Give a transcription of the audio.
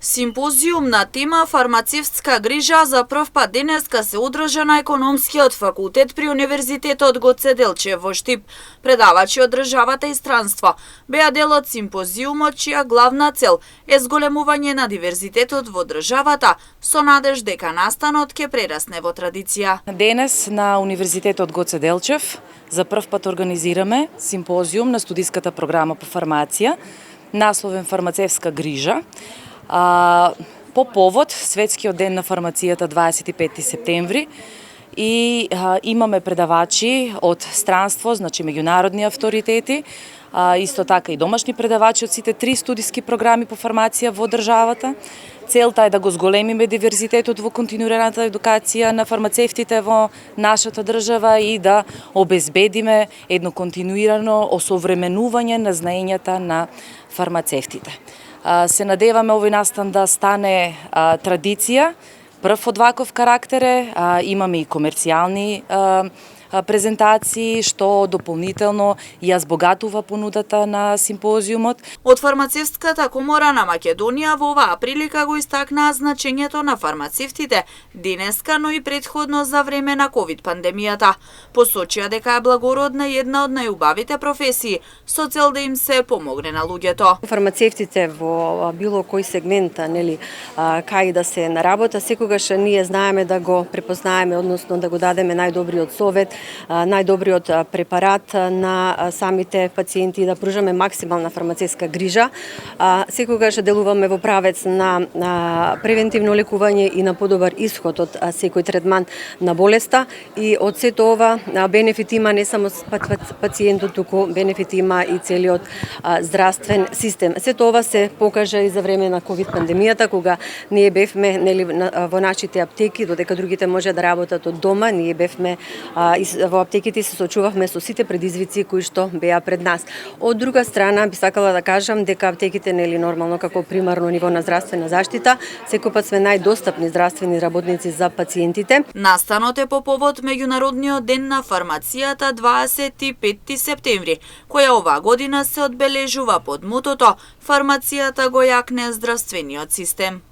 Симпозиум на тема фармацевтска грижа за прв пат денеска се одржа на економскиот факултет при Универзитетот Гоце Делчев во Штип. Предавачи од државата и странство беа дел од симпозиумот чија главна цел е зголемување на диверзитетот во државата со надеж дека настанот ќе прерасне во традиција. Денес на Универзитетот Гоце Делчев за прв пат организираме симпозиум на студиската програма по фармација, насловен фармацевтска грижа. По повод Светскиот ден на фармацијата 25 септември и имаме предавачи од странство, значи меѓународни авторитети, исто така и домашни предавачи од сите 3 студиски програми по фармација во државата. Целта е да го зголемиме диверзитетот во континуираната едукација на фармацевтите во нашата држава и да обезбедиме едно континуирано осовременување на знаењата на фармацевтите. Се надеваме овој настан да стане традиција, прв од ваков карактер е, имаме и комерцијални презентации, што дополнително ја збогатува понудата на симпозиумот. Од Фармацевтската комора на Македонија во оваа прилика го истакнаа значењето на фармацевтите денеска, но и претходно за време на ковид пандемијата. Посочија дека е благородна и една од најубавите професии со цел да им се помогне на луѓето. Фармацевтите во било кој сегмент, нели, кај да се наработа, секогаш ние знаеме да го препознаеме, односно да го дадеме најдобриот совет, најдобриот препарат на самите пациенти и да пружаме максимална фармацевтска грижа. Секогаш делуваме во правец на превентивно лекување и на подобар исход од секој третман на болеста, и од сето ова бенефит има не само пациентот, туку бенефит има и целиот здравствен систем. Сето ова се покажа и за време на ковид пандемијата, кога ние бевме, нели, во нашите аптеки, додека другите може да работат од дома, ние бевме во аптеките се сочувавме со сите предизвици кои што беа пред нас. Од друга страна, би сакала да кажам дека аптеките, нели, нормално како примарно ниво на здравствена заштита, секој пат сме најдостапни здравствени работници за пациентите. Настанот е по повод Меѓународниот ден на фармацијата 25 септември, која оваа година се одбележува под мотото "Фармацијата го јакне здравствениот систем".